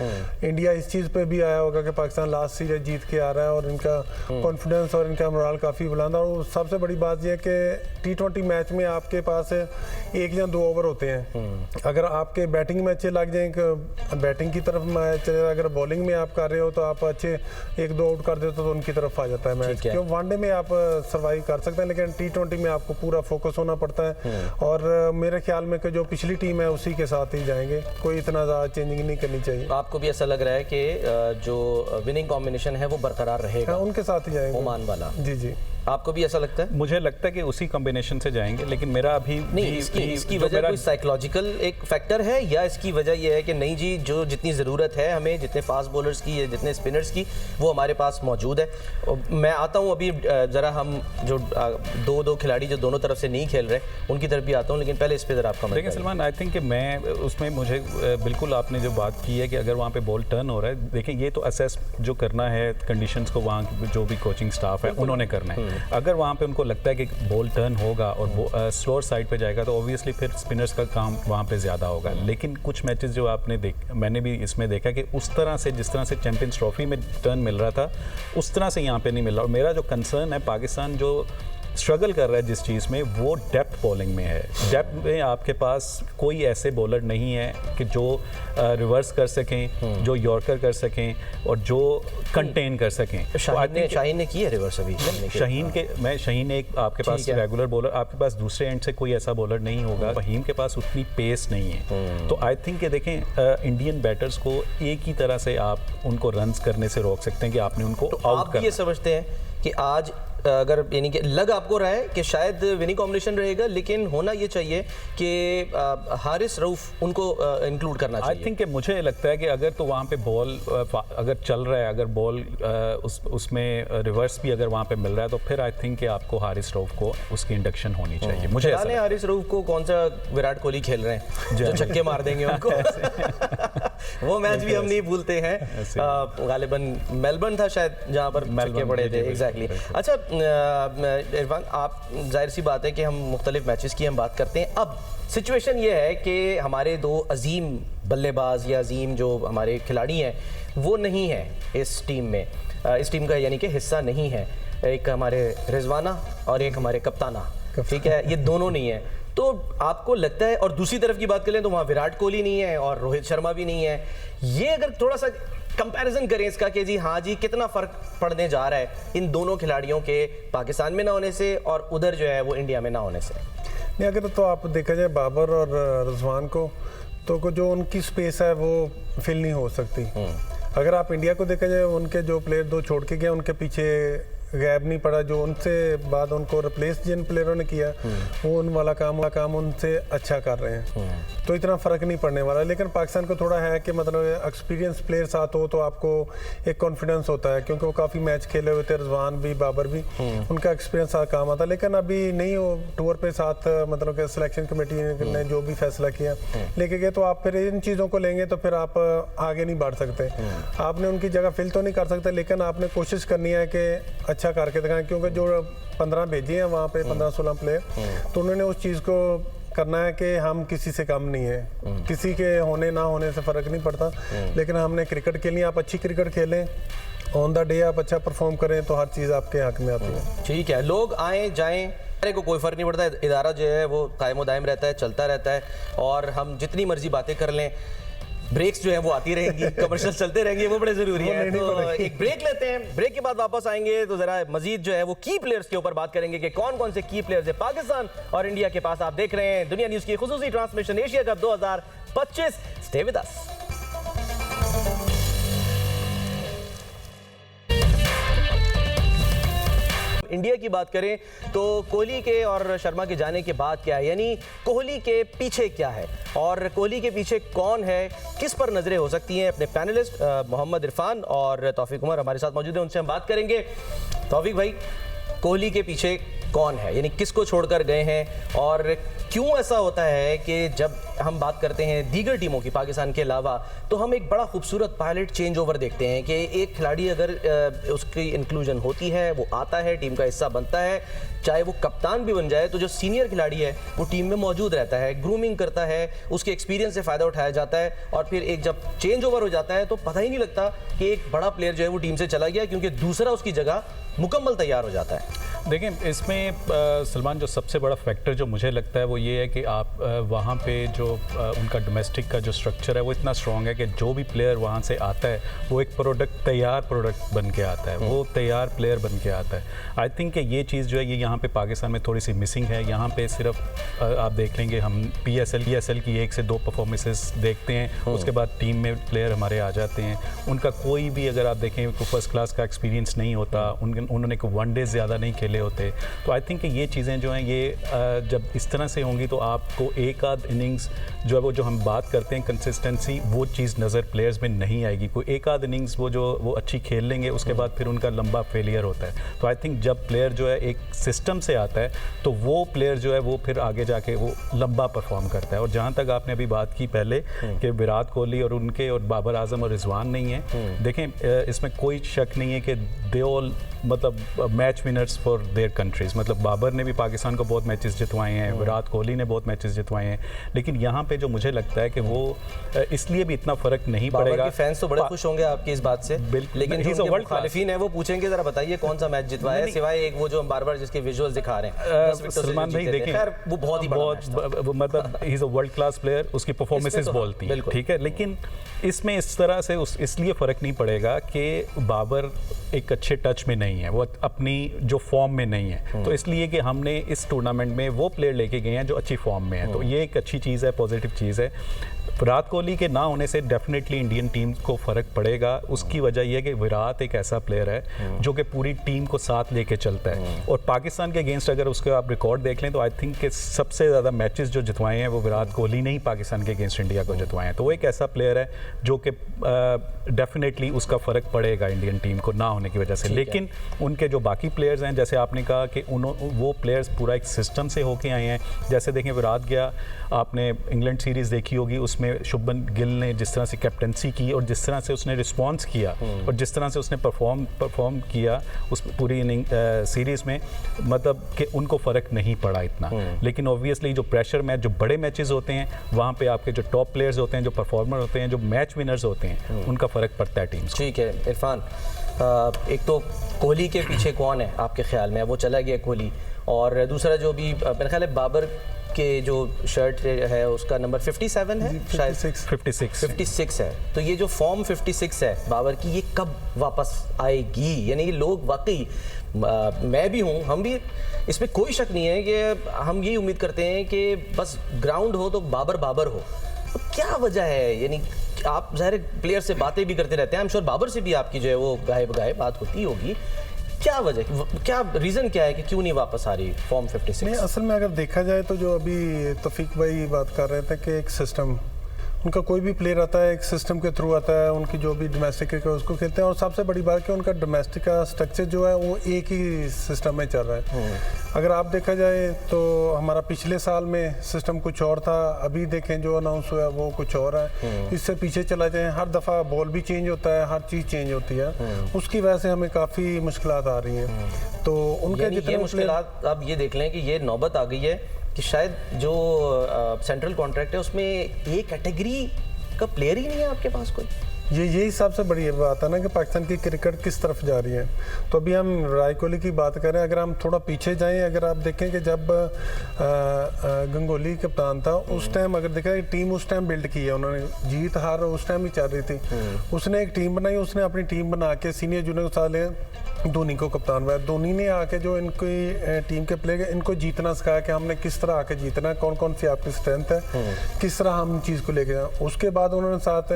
इंडिया इस चीज़ पे भी आया होगा कि पाकिस्तान लास्ट सीरीज जीत के आ रहा है और इनका कॉन्फिडेंस और इनका मोरल काफ़ी बुलंद है। और सबसे बड़ी बात यह है कि T20 मैच में आपके पास 1 या 2 ओवर होते हैं, अगर आपके बैटिंग में अच्छे लग जाएं बैटिंग की तरफ मैच चले, अगर बॉलिंग में आप कर रहे हो तो आप अच्छे 1-2 आउट कर देते हो तो उनकी तरफ आ जाता है मैच। क्यों वनडे में आप सर्वाइव कर सकते हैं, लेकिन T20 में आपको पूरा फोकस होना पड़ता है। और मेरे ख्याल में कि जो पिछली टीम है उसी के साथ ही जाएंगे, कोई इतना ज़्यादा चेंजिंग नहीं करनी चाहिए। आपको भी ऐसा लग रहा है कि जो विनिंग कॉम्बिनेशन है वो बरकरार रहेगा? हाँ, उनके साथ ही जाएंगे, ओमान वाला। जी जी, आपको भी ऐसा लगता है? मुझे लगता है कि उसी कॉम्बिनेशन से जाएंगे, लेकिन मेरा अभी नहीं, इसकी वजह कोई साइकोलॉजिकल एक फैक्टर है, या इसकी वजह यह है कि नहीं जी, जो जितनी ज़रूरत है हमें, जितने फास्ट बॉलर्स की या जितने स्पिनर्स की, वो हमारे पास मौजूद है। मैं आता हूँ अभी ज़रा हम जो दो खिलाड़ी जो दोनों तरफ से नहीं खेल रहे उनकी तरफ भी आता हूँ, लेकिन पहले इस पर ज़रा आपका देखिए सलमान, आई थिंक कि मैं उसमें मुझे बिल्कुल आपने जो बात की है कि अगर वहाँ पे बॉल टर्न हो रहा है, देखिए ये तो असेस जो करना है कंडीशंस को, वहाँ जो भी कोचिंग स्टाफ है उन्होंने करना है। अगर वहाँ पे उनको लगता है कि बॉल टर्न होगा और स्लोअर साइड पे जाएगा तो ऑब्वियसली फिर स्पिनर्स का काम वहाँ पे ज़्यादा होगा। लेकिन कुछ मैचेस जो आपने मैंने भी इसमें देखा कि उस तरह से, जिस तरह से चैंपियंस ट्रॉफी में टर्न मिल रहा था, उस तरह से यहाँ पे नहीं मिल रहा। और मेरा जो कंसर्न है, पाकिस्तान जो स्ट्रगल कर रहा है जिस चीज़ में, वो डेप्थ बॉलिंग में है। डेप्थ में आपके पास कोई ऐसे बॉलर नहीं है कि जो रिवर्स कर सकें, जो यॉर्कर कर सकें और जो कंटेन कर सकें। शाहीन ने की है रिवर्स अभी। शाहीन एक आपके पास रेगुलर बॉलर, आपके पास दूसरे एंड से कोई ऐसा बॉलर नहीं होगा। फहीम के पास उतनी पेस नहीं है। तो आई थिंक कि देखें, इंडियन बैटर्स को एक ही तरह से आप उनको रन्स करने से रोक सकते हैं कि आपने उनको आउट करना। ये समझते हैं कि आज अगर यानी कि लग आपको रहा है कि शायद विनिंग कॉम्बिनेशन रहेगा, लेकिन होना ये चाहिए कि हारिस रऊफ उनको इंक्लूड करना चाहिए। आई थिंक कि मुझे लगता है कि अगर तो वहाँ पे बॉल अगर चल रहा है, अगर बॉल उसमें रिवर्स भी अगर वहाँ पे मिल रहा है, तो फिर आई थिंक कि आपको हारिस रऊफ को उसकी इंडक्शन होनी चाहिए। मुझे हारिस रऊफ को कौन सा विराट कोहली खेल रहे हैं जो छक्के मार देंगे उनको। वो मैच भी हम नहीं भूलते हैं, गालिबन मेलबर्न था शायद जहाँ पर छक्के पड़े थे। एग्जैक्टली। अच्छा इरफान, आप जाहिर सी बात है कि हम मुख्तलिफ मैचेस की हम बात करते हैं। अब सिचुएशन ये है कि हमारे दो अजीम बल्लेबाज या अजीम जो हमारे खिलाड़ी हैं वो नहीं है इस टीम में, इस टीम का यानी कि हिस्सा नहीं है। एक हमारे रिजवाना और एक हमारे कप्ताना, ठीक है, ये दोनों नहीं है। तो आपको लगता है, और दूसरी तरफ की बात करें तो वहाँ विराट कोहली नहीं है और रोहित शर्मा भी नहीं है। ये अगर थोड़ा सा कंपैरिजन करें इसका कि जी हाँ जी, कितना फ़र्क पड़ने जा रहा है इन दोनों खिलाड़ियों के पाकिस्तान में ना होने से और उधर जो है वो इंडिया में ना होने से? नहीं, अगर तो आप देखा जाए बाबर और रिजवान को, तो जो उनकी स्पेस है वो फिल नहीं हो सकती। अगर आप इंडिया को देखा जाए, उनके जो प्लेयर दो छोड़ के गए, उनके पीछे गैप नहीं पड़ा। जो उनसे बाद उनको रिप्लेस जिन प्लेयरों ने किया, वो उन वाला काम उनसे अच्छा कर रहे हैं, तो इतना फ़र्क नहीं पड़ने वाला। लेकिन पाकिस्तान को थोड़ा है कि मतलब एक्सपीरियंस प्लेयर साथ हो तो आपको एक कॉन्फिडेंस होता है, क्योंकि वो काफ़ी मैच खेले हुए थे, रिजवान भी बाबर भी, उनका एक्सपीरियंस साथ काम आता। लेकिन अभी नहीं, वो टूर पे साथ मतलब कि सिलेक्शन कमेटी ने जो भी फैसला किया लेके गए, तो आप फिर इन चीज़ों को लेंगे तो फिर आप आगे नहीं बढ़ सकते। आपने उनकी जगह फिल तो नहीं कर सकते, लेकिन आपने कोशिश करनी है कि अच्छा करके दिखाएं, क्योंकि जो 15 भेजे हैं वहाँ पे 15-16 प्लेयर, तो उन्होंने उस चीज़ को करना है कि हम किसी से कम नहीं है, किसी के होने ना होने से फ़र्क नहीं पड़ता। लेकिन हमने क्रिकेट खेलनी, आप अच्छी क्रिकेट खेलें, ऑन द डे आप अच्छा परफॉर्म करें तो हर चीज़ आपके हक में आती है। ठीक है, लोग आए जाएं को कोई फ़र्क नहीं पड़ता, इदारा जो है वो कायम दायम रहता है, चलता रहता है, और हम जितनी मर्जी बातें कर लें, ब्रेक्स जो है वो आती रहेंगी, कमर्शियल चलते रहेंगे, वो बड़े जरूरी है। तो एक ब्रेक लेते हैं, ब्रेक के बाद वापस आएंगे तो जरा मजीद जो है वो की प्लेयर्स के ऊपर बात करेंगे कि कौन कौन से की प्लेयर्स है पाकिस्तान और इंडिया के पास। आप देख रहे हैं दुनिया न्यूज़ की खुसूसी transmission Asia cup 2025। Stay with us. India की बात करें तो कोहली के और शर्मा के जाने के बाद क्या है, यानी कोहली के पीछे क्या है और कोहली के पीछे कौन है, किस पर नजरें हो सकती हैं। अपने पैनलिस्ट मोहम्मद इरफान और तौफीक उमर हमारे साथ मौजूद हैं, उनसे हम बात करेंगे। तौफीक भाई, कोहली के पीछे कौन है, यानी किसको छोड़कर गए हैं, और क्यों ऐसा होता है कि जब हम बात करते हैं दीगर टीमों की पाकिस्तान के अलावा, तो हम एक बड़ा खूबसूरत पायलट चेंज ओवर देखते हैं कि एक खिलाड़ी अगर उसकी इंक्लूजन होती है, वो आता है, टीम का हिस्सा बनता है, चाहे वो कप्तान भी बन जाए, तो जो सीनियर खिलाड़ी है वो टीम में मौजूद रहता है, ग्रूमिंग करता है, उसके एक्सपीरियंस से फ़ायदा उठाया जाता है, और फिर एक जब चेंज ओवर हो जाता है तो पता ही नहीं लगता कि एक बड़ा प्लेयर जो है वो टीम से चला गया, क्योंकि दूसरा उसकी जगह मुकम्मल तैयार हो जाता है। देखें, इसमें इसमें सलमान जो सबसे बड़ा फैक्टर जो मुझे लगता है वो ये है कि आप वहाँ पे जो उनका डोमेस्टिक का जो स्ट्रक्चर है वो इतना स्ट्रॉन्ग है कि जो भी प्लेयर वहाँ से आता है वो एक तैयार प्रोडक्ट बन के आता है, वो तैयार प्लेयर बन के आता है। आई थिंक कि ये चीज़ जो है ये यहाँ पे पाकिस्तान में थोड़ी सी मिसिंग है। यहाँ पे सिर्फ आप देख लेंगे हम PSL की 1 से 2 परफॉर्मेंसेस देखते हैं, उसके बाद टीम में प्लेयर हमारे आ जाते हैं, उनका कोई भी अगर आप देखें तो फर्स्ट क्लास का एक्सपीरियंस नहीं होता, उन्होंने को वनडे ज़्यादा नहीं खेले होते। तो आई थिंक ये चीज़ें जो हैं ये जब इस तरह से होंगी तो आपको एक आध इनिंग्स जो है वो जो हम बात करते हैं कंसिस्टेंसी, वो चीज़ नज़र प्लेयर्स में नहीं आएगी। कोई एक आध इनिंग्स वो अच्छी खेल लेंगे, उसके बाद फिर उनका लंबा फेलियर होता है। तो आई थिंक जब प्लेयर जो है एक सिस्टम से आता है तो वो प्लेयर जो है वो फिर आगे जाके वो लंबा परफॉर्म करता है। और जहाँ तक आपने अभी बात की पहले कि विराट कोहली और उनके और बाबर आजम और रिजवान नहीं है, देखें इसमें कोई शक नहीं है कि दे ऑल मतलब match winners for their countries. मतलब बाबर ने भी पाकिस्तान को बहुत मैचेस जितवाए हैं, विराट कोहली ने बहुत मैचेस जितवाए हैं, लेकिन यहाँ पे जो मुझे लगता है कि वो इसलिए भी इतना फर्क नहीं पड़ेगा। बाबर के फैंस तो बड़े खुश होंगे आपकी इस बात से, लेकिन जो उनके मुखालिफिन है वो पूछें जरा बताइए कौन सा मैच जितवाया है, सिवाय एक वो जो हम बार-बार जिसके विजुअल्स दिखा रहे हैं। सलमान भाई देखें, वो बहुत ही मतलब he is a world class player, उसकी परफॉर्मेंसेस बोलती हैं, ठीक है। लेकिन इसमें इस तरह से इसलिए फ़र्क नहीं पड़ेगा कि बाबर एक अच्छे टच में नहीं है, वो अपनी जो फॉर्म में नहीं है, तो इसलिए कि हमने इस टूर्नामेंट में वो प्लेयर लेके गए हैं जो अच्छी फॉर्म में है। तो ये एक अच्छी चीज़ है, पॉजिटिव चीज़ है। विराट कोहली के ना होने से डेफिनेटली इंडियन टीम को फ़र्क पड़ेगा। उसकी वजह यह है कि विराट एक ऐसा प्लेयर है जो कि पूरी टीम को साथ लेके चलता है। और पाकिस्तान के अगेंस्ट अगर उसके आप रिकॉर्ड देख लें तो आई थिंक कि सबसे ज़्यादा मैचेस जो जितवाए हैं वो विराट कोहली ने ही पाकिस्तान के अगेंस्ट इंडिया को जितवाए हैं। तो वो एक ऐसा प्लेयर है जो कि डेफिनेटली उसका फ़र्क पड़ेगा इंडियन टीम को ना होने की वजह से। लेकिन उनके जो बाकी प्लेयर्स हैं, जैसे आपने कहा कि वो प्लेयर्स पूरा एक सिस्टम से होके आए हैं। जैसे देखें विराट गया, आपने इंग्लैंड सीरीज़ देखी होगी, उसमें शुभमन गिल ने जिस तरह से कैप्टनसी की और जिस तरह से उसने रिस्पॉन्स किया और जिस तरह से उसने परफॉर्म किया उस पूरी सीरीज़ में, मतलब कि उनको फ़र्क नहीं पड़ा इतना। लेकिन ऑब्वियसली जो प्रेशर मैच, जो बड़े मैचेस होते हैं, वहाँ पे आपके जो टॉप प्लेयर्स होते हैं, जो परफॉर्मर होते हैं, जो मैच विनर्स होते हैं, उनका फ़र्क पड़ता है टीम। ठीक है इरफान, एक तो कोहली के पीछे कौन है आपके ख्याल में? वो चला गया कोहली, और दूसरा जो भी मेरे ख्याल है बाबर के जो शर्ट है उसका नंबर 57 है, शायद 56 है। तो ये जो फॉर्म 56 है बाबर की, ये कब वापस आएगी? यानी कि लोग वाकई, मैं भी हूँ, हम भी, इसमें कोई शक नहीं है कि हम यही उम्मीद करते हैं कि बस ग्राउंड हो तो बाबर हो। तो क्या वजह है? यानी आप ज़ाहिर प्लेयर से बातें भी करते रहते हैं, आई एम श्योर बाबर से भी आपकी जो है वो गाहे बात होती होगी। क्या वजह, क्या रीज़न क्या है कि क्यों नहीं वापस आ रही फॉर्म 56? नहीं, असल में अगर देखा जाए तो जो अभी तौफीक भाई बात कर रहे थे कि एक सिस्टम, उनका कोई भी प्लेयर आता है एक सिस्टम के थ्रू आता है, उनकी जो भी डोमेस्टिक क्रिकेट उसको खेलते हैं। और सबसे बड़ी बात कि उनका डोमेस्टिक का स्ट्रक्चर जो है वो एक ही सिस्टम में चल रहा है। अगर आप देखा जाए तो हमारा पिछले साल में सिस्टम कुछ और था, अभी देखें जो अनाउंस हुआ है वो कुछ और है। इससे पीछे चला जाए, हर दफ़ा बॉल भी चेंज होता है, हर चीज़ चेंज होती है, उसकी वजह से हमें काफ़ी मुश्किलात आ रही हैं। तो उनके जितने मुश्किलात, आप ये देख लें कि ये नौबत आ गई है कि शायद जो सेंट्रल कॉन्ट्रैक्ट है उसमें ये कैटेगरी का प्लेयर ही नहीं है आपके पास कोई। यही सबसे बड़ी बात है ना कि पाकिस्तान की क्रिकेट किस तरफ जा रही है। तो अभी हम विराट कोहली की बात करें, अगर हम थोड़ा पीछे जाएं, अगर आप देखें कि जब गंगोली कप्तान था उस टाइम, अगर देखा कि टीम उस टाइम बिल्ड की है उन्होंने, जीत हार उस टाइम ही चल रही थी, उसने एक टीम बनाई, उसने अपनी टीम बना के सीनियर जूनियर को साथ लिया, धोनी को कप्तान बनाया। धोनी ने आके जो इनकी टीम के प्लेयर इनको जीतना सिखाया कि हमने किस तरह आके जीतना है, कौन कौन सी आपकी स्ट्रेंथ है, किस तरह हम चीज़ को लेके जाए। उसके बाद उन्होंने साथ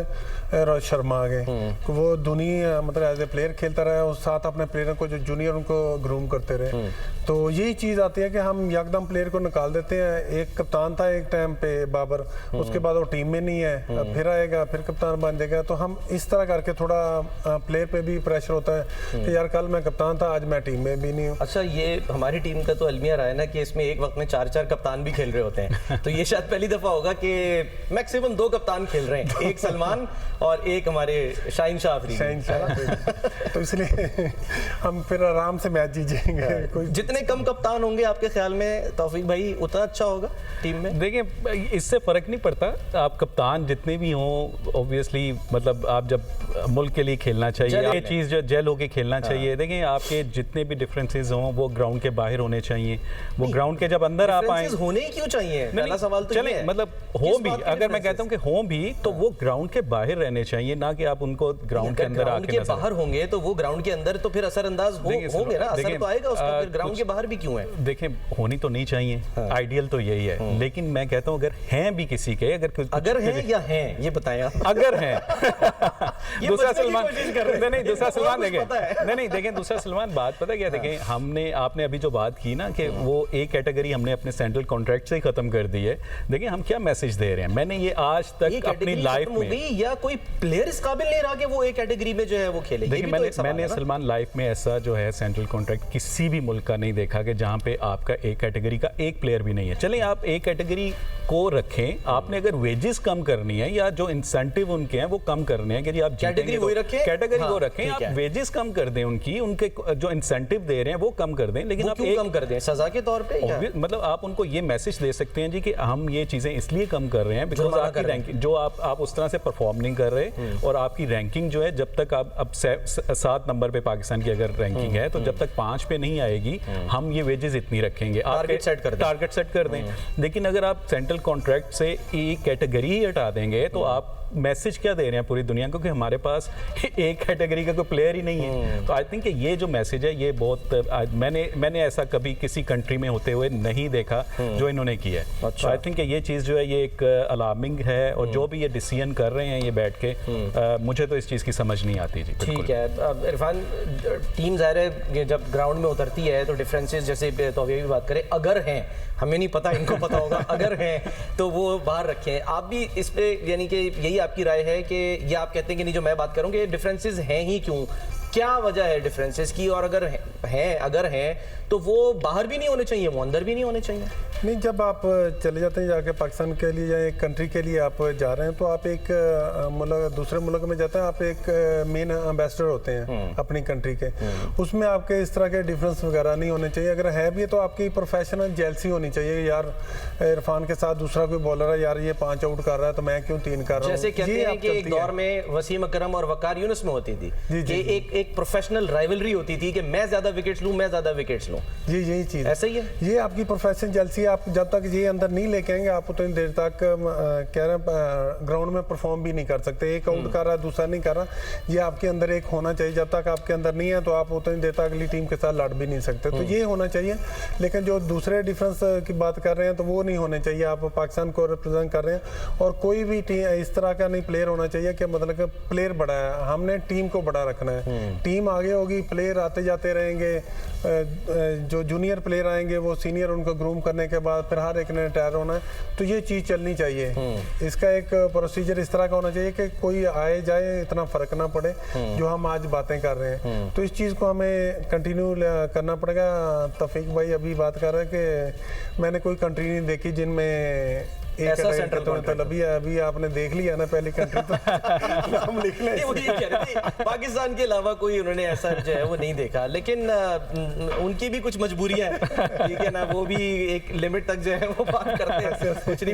रोहित शर्मा आ गए, वो धोनी मतलब एज ए प्लेयर खेलता रहा और साथ अपने प्लेयरों को जो जूनियर उनको ग्रूम करते रहे। तो यही चीज़ आती है कि हम यकदम प्लेयर को निकाल देते हैं। एक कप्तान था एक टाइम पे बाबर, उसके बाद वो टीम में नहीं है, फिर आएगा, फिर कप्तान बन जाएगा। तो हम इस तरह करके थोड़ा प्लेयर पे भी प्रेशर होता है कि यार कल मैं कप्तान था, आज मैं टीम में भी नहीं हूँ। अच्छा, ये हमारी टीम का तो अलमिया रहा है ना कि इसमें एक वक्त में 4-4 कप्तान भी खेल रहे होते हैं। तो ये शायद पहली दफ़ा होगा कि मैक्सिमम 2 कप्तान खेल रहे हैं, एक सलमान और एक हमारे शाहीन शाह अफरीदी। शाहीन शाह तो इसलिए हम फिर आराम से मैच जीत जाएंगे। कोई जितने कम कप्तान होंगे आपके ख्याल में तौफीक भाई उतना अच्छा होगा टीम में? देखिए इससे फर्क नहीं पड़ता, आप कप्तान जितने भी हों ऑब्वियसली, मतलब आप जब मुल्क के लिए खेलना चाहिए, ये चीज़ जो जेल होके खेलना चाहिए। देखिए आपके जितने भी डिफरेंसेस हों वो ग्राउंड के बाहर होने चाहिए, वो ग्राउंड के जब अंदर आप आए होने ही क्यों चाहिए, पहला सवाल तो चले, मतलब हो भी, अगर मैं कहता हूँ कि हो भी तो वो ग्राउंड के बाहर रहने चाहिए, ना कि आप उनको ग्राउंड के अंदर आके बाहर होंगे तो वो ग्राउंड के अंदर तो फिर असरअंदाज होंगे ना, असर तो आएगा उसका, फिर ग्राउंड के बाहर भी क्यों है? देखिए होनी तो नहीं चाहिए, आइडियल तो यही है, लेकिन मैं कहता हूँ अगर हैं भी किसी के, अगर हैं या हैं ये बताएं आप। अगर हैं दूसरा सलमान, नहीं दूसरा सलमान देखें, नहीं देखें दूसरा सलमान, बात पता क्या, देखें हमने, आपने अभी जो बात की ना कि वो एक कैटेगरी हमने अपने सेंट्रल कॉन्ट्रैक्ट से ही खत्म कर दी है। देखिए हम क्या मैसेज दे रहे हैं, मैंने ये आज तक अपनी लाइफ में, या कोई प्लेयर इस काबिल नहीं रहा कि वो एक कैटेगरी में जो है वो खेले। देखिए मैंने सलमान लाइफ में ऐसा जो है सेंट्रल कॉन्ट्रैक्ट किसी भी मुल्क का नहीं देखा कि जहां पे आपका एक कैटेगरी का एक प्लेयर भी नहीं है। चलें आप एक कैटेगरी को रखें, आपने अगर वेजेस कम करनी है या जो इंसेंटिव उनके हैं वो कम करने हैं, कि आप कैटेगरी वही रखें, कैटेगरी को रखें, आप वेजेस कम कर दें, उनके जो इंसेंटिव दे रहे हैं वो कम कर दें, लेकिन आप क्यों कम कर दें, सजा के तौर पे? मतलब आप उनको ये मैसेज दे सकते हैं जी कि हम ये चीजें इसलिए कम कर रहे हैं बिकॉज आपकी रैंकिंग जो आप उस तरह से परफॉर्म नहीं कर रहे, और आपकी रैंकिंग जो है जब तक आप अब 7 नंबर पे पाकिस्तान की अगर रैंकिंग है तो जब तक 5 पे नहीं आएगी हम ये वेजेस इतनी रखेंगे, टारगेट सेट कर दें। लेकिन अगर आप सेंट्रल कॉन्ट्रैक्ट से एक कैटेगरी ही हटा देंगे तो आप मैसेज क्या दे रहे हैं पूरी दुनिया को कि हमारे पास एक कैटेगरी का कोई प्लेयर ही नहीं है। तो आई थिंक ये जो मैसेज है ये बहुत, मैंने ऐसा कभी किसी कंट्री में होते हुए नहीं देखा जो इन्होंने किया है। तो आई थिंक ये चीज़ जो है ये एक अलार्मिंग है, और जो भी ये डिसीजन कर रहे हैं ये बैठ के मुझे तो इस चीज़ की समझ नहीं आती जी। ठीक है, अब इरफान टीम ज़ाहिर है जब ग्राउंड में उतरती है तो डिफरेंसेस, जैसे तो भी बात करें, अगर हैं, हमें नहीं पता, इनको पता होगा, अगर हैं तो वो बाहर रखें। आप भी इस पे, यानी कि यही आपकी राय है कि ये आप कहते हैं कि नहीं, जो मैं बात करूँ कि डिफरेंसेस हैं ही क्यों, क्या वजह है डिफरेंसेस की, और अगर हैं तो वो बाहर भी नहीं होने चाहिए, वो अंदर भी नहीं होने चाहिए? नहीं, जब आप चले जाते हैं जाके पाकिस्तान के लिए या एक कंट्री के लिए आप जा रहे हैं तो आप एक मुल्क, दूसरे मुल्क में जाते हैं, आप एक मेन एम्बेसडर होते हैं अपनी कंट्री के, उसमें आपके इस तरह के डिफरेंस वगैरह नहीं होने चाहिए। अगर है भी तो आपकी प्रोफेशनल जेलसी होनी चाहिए, यार इरफान के साथ दूसरा कोई बॉलर है, यार ये 5 आउट कर रहा है तो मैं क्यों 3 कर रहा हूँ। जैसे कहते हैं कि एक दौर में वसीम अकरम और वकार यूनुस में होती थी कि एक प्रोफेशनल राइवलरी होती थी कि मैं ज्यादा विकेट्स लूं, मैं ज्यादा विकेट्स लूं। जी यही चीज ऐसा ही है, ये आपकी प्रोफेशनल जेलसी। आप जब तक ये अंदर नहीं लेके आएंगे आप उतनी देर तक कह रहे हैं ग्राउंड में परफॉर्म भी नहीं कर सकते। एक आउट कर रहा है दूसरा नहीं कर रहा, ये आपके अंदर एक होना चाहिए। जब तक आपके अंदर नहीं है तो आप उतनी देर तक अगली टीम के साथ लड़ भी नहीं सकते, तो ये होना चाहिए। लेकिन जो दूसरे डिफरेंस की बात कर रहे हैं तो वो नहीं होने चाहिए। आप पाकिस्तान को रिप्रेजेंट कर रहे हैं और कोई भी इस तरह का नहीं प्लेयर होना चाहिए कि मतलब कि प्लेयर बड़ा है, हमने टीम को बड़ा रखना है। टीम आगे होगी, प्लेयर आते जाते रहेंगे, जो जूनियर प्लेयर आएंगे वो सीनियर उनको ग्रूम करने के बाद फिर हर एक ने रिटायर होना है, तो ये चीज़ चलनी चाहिए। इसका एक प्रोसीजर इस तरह का होना चाहिए कि कोई आए जाए इतना फर्क ना पड़े जो हम आज बातें कर रहे हैं। तो इस चीज़ को हमें कंटिन्यू करना पड़ेगा। तौफीक भाई अभी बात कर रहे हैं कि मैंने कोई कंट्री नहीं देखी जिनमें ऐसा सेंट्रल तो अभी आपने देख लिया ना पहली कंट्री, तो नाम लिख लें। वो ये कह रहे थे पाकिस्तान के अलावा कोई उन्होंने ऐसा जो है वो नहीं देखा, लेकिन उनकी भी कुछ मजबूरियां हैं, ठीक है ना, वो भी एक लिमिट तक जो है वो बात करते हैं, कुछ नहीं